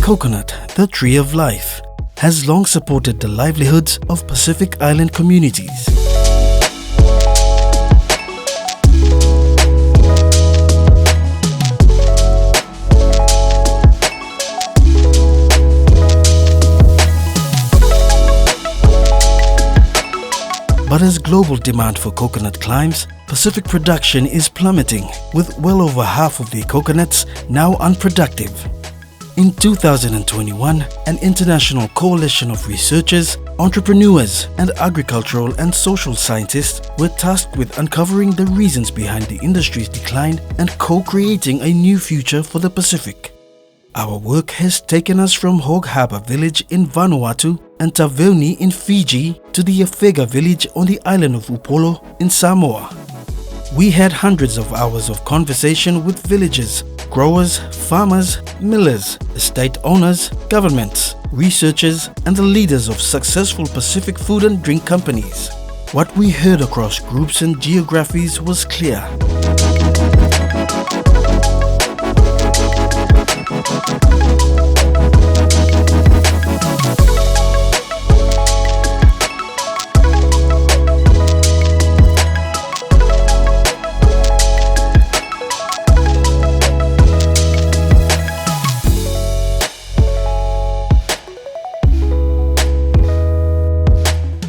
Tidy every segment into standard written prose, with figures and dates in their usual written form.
coconut, the tree of life, has long supported the livelihoods of Pacific Island communities. But as global demand for coconut climbs, Pacific production is plummeting, with well over half of the coconuts now unproductive. In 2021, an international coalition of researchers, entrepreneurs, and agricultural and social scientists were tasked with uncovering the reasons behind the industry's decline and co-creating a new future for the Pacific. Our work has taken us from Hog Harbour village in Vanuatu and Taveuni in Fiji to the Efega village on the island of Upolu in Samoa. We had hundreds of hours of conversation with villagers, growers, farmers, millers, estate owners, governments, researchers, and the leaders of successful Pacific food and drink companies. What we heard across groups and geographies was clear.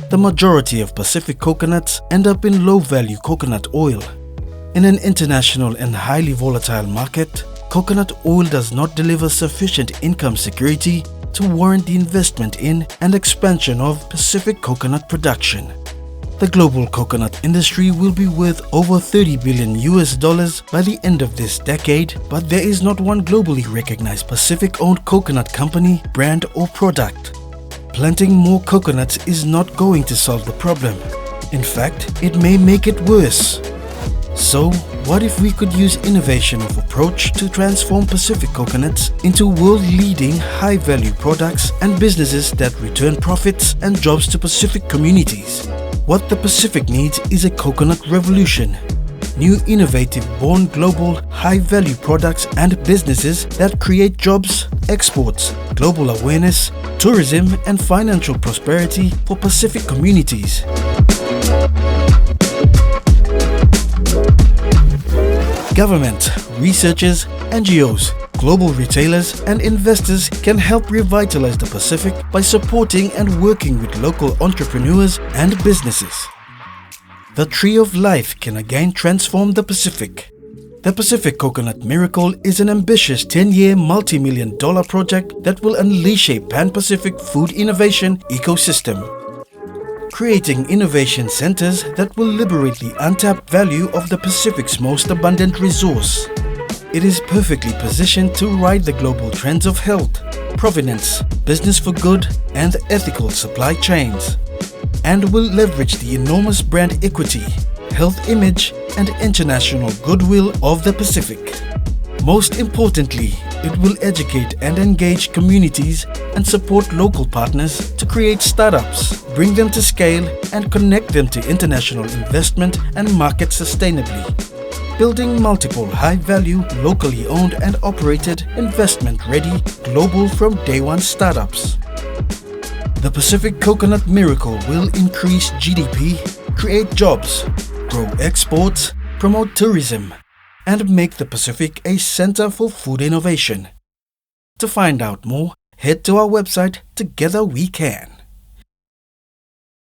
The majority of Pacific coconuts end up in low-value coconut oil. In an international and highly volatile market, coconut oil does not deliver sufficient income security to warrant the investment in and expansion of Pacific coconut production. The global coconut industry will be worth over $30 billion by the end of this decade, but there is not one globally recognized Pacific-owned coconut company, brand, or product. Planting more coconuts is not going to solve the problem. In fact, it may make it worse. So, what if we could use innovation of approach to transform Pacific coconuts into world-leading high-value products and businesses that return profits and jobs to Pacific communities? What the Pacific needs is a coconut revolution. New innovative, born global, high-value products and businesses that create jobs, exports, global awareness, tourism and financial prosperity for Pacific communities. Government, researchers, NGOs, global retailers and investors can help revitalize the Pacific by supporting and working with local entrepreneurs and businesses. The Tree of Life can again transform the Pacific. The Pacific Coconut Miracle is an ambitious 10-year multi-million-dollar project that will unleash a pan-Pacific food innovation ecosystem, creating innovation centers that will liberate the untapped value of the Pacific's most abundant resource. It is perfectly positioned to ride the global trends of health, provenance, business for good, and ethical supply chains, and will leverage the enormous brand equity, health image, and international goodwill of the Pacific. Most importantly, it will educate and engage communities and support local partners to create startups, bring them to scale, and connect them to international investment and market sustainably. Building multiple high-value, locally owned and operated, investment-ready, global from day one startups. The Pacific Coconut Miracle will increase GDP, create jobs, grow exports, promote tourism, and make the Pacific a center for food innovation. To find out more, head to our website Together We Can.